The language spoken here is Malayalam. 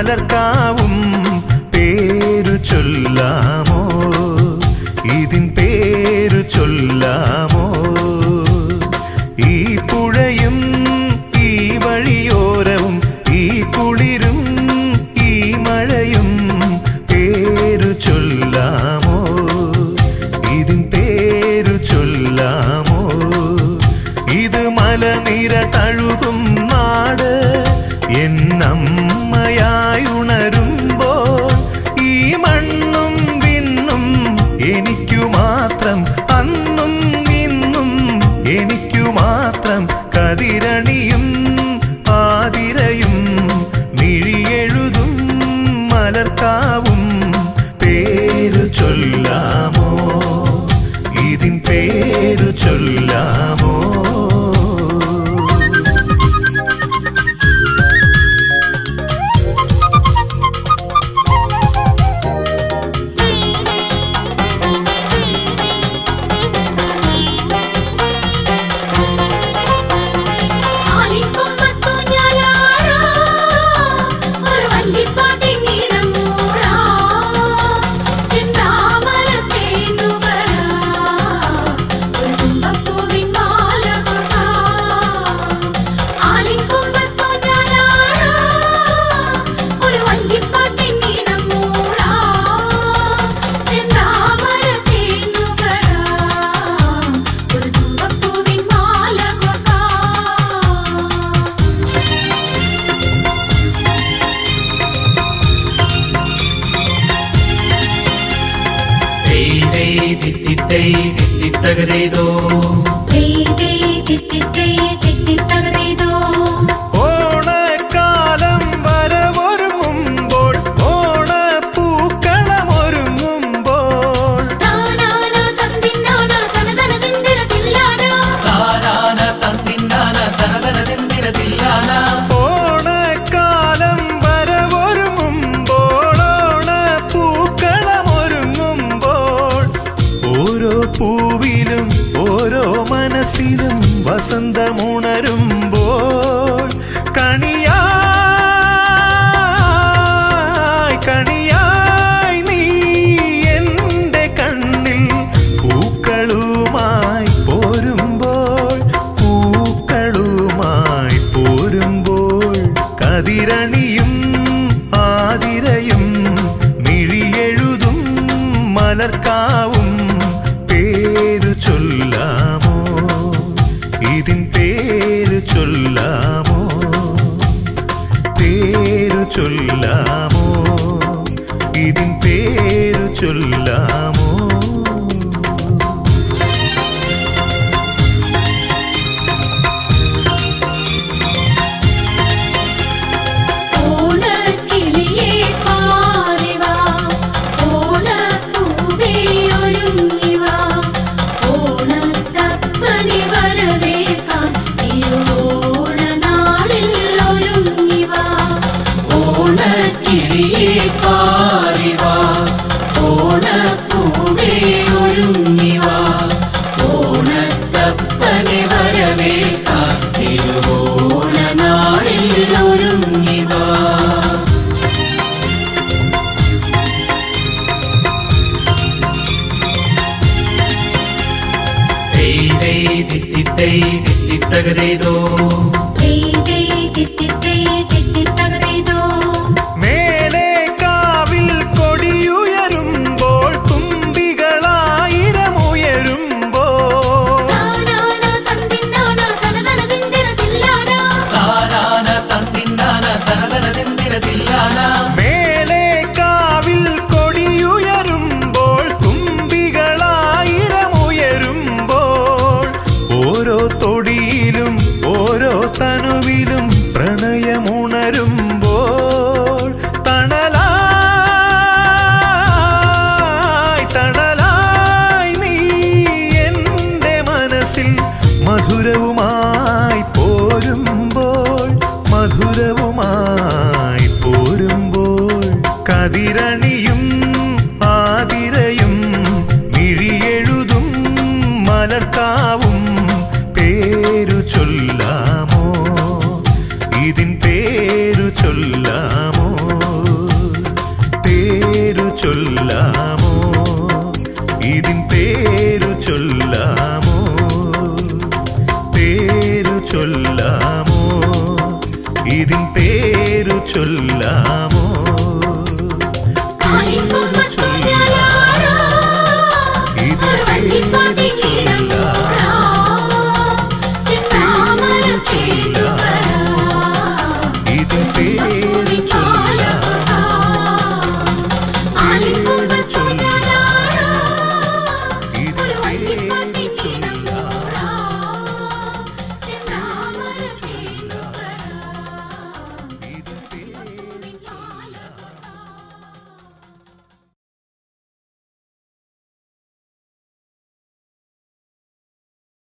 മലർക്കാവും പേരു ചൊല്ലാമോ ഇതിൻ പേരു ചൊല്ലാമോ ഈ പുഴയും ഈ വഴിയോരവും ഈ കുളിരും ഈ മഴയും പേരു ചൊല്ലാമോ ഇതിൻ പേരു ചൊല്ലാമോ ഇത് മലനിര തഴുകും നാട് എന്നമ്മയായുണരുമ്പോൾ ഈ മണ്ണും വിണ്ണും എനിക്കു മാത്രം അന്നും ഇന്നും എനിക്കു മാത്രം കതിരണിയും ആതിരയും മിഴിയെഴുതും മലർക്കാവും പേരു ചൊല്ലാമോ ഇതിൻ പേരു ചൊല്ലാമോ ഓണക്കാലം വരവൊരുങ്ങുമ്പോൾ ഓണപ്പൂക്കളമൊരുങ്ങുമ്പോൾ ഓണക്കാലം വരവൊരുങ്ങുമ്പോൾ ഓണപ്പൂക്കളമൊരുങ്ങുമ്പോൾ ഓരോ പൂവിലും ഓരോ മനസ്സിലും വസന്തമുണരുമ്പോൾ കണിയായി നീ എൻ്റെ കണ്ണിൽ പൂക്കളുമായി പോരുമ്പോൾ കതിരണിയും ആതിരയും മിഴിയെഴുതും മലർക്കാവും പേരു ചൊല്ലാമോ ഇതിൻ പേരു ചൊല്ലാമോ പേരു ചൊല്ലാമോ ഇതിൻ പേരു ചൊല്ലാമോ മേലെ കാവിൽ കൊടിയുയരുമ്പോൾ തുമ്പികളായിരമുയരുമ്പോൾ മേലെ കാവിൽ കൊടിയുയരുമ്പോൾ തുമ്പികളായിരമുയരുമ്പോൾ ഓരോ തൊടിയിലും ഓരോ തനുവിലും പ്രണയമുണരുമ്പോൾ തണലായി നീ എൻ്റെ മനസ്സിൽ മധുരവുമായി പോരുമ്പോൾ കതിരണിയും ആതിരയും മിഴിയെഴുതും മലർക്കാവും പേരു ചൊല്ലാമോ ഇതിൻ പേരു ചൊല്ലാമോ ചൊല്ല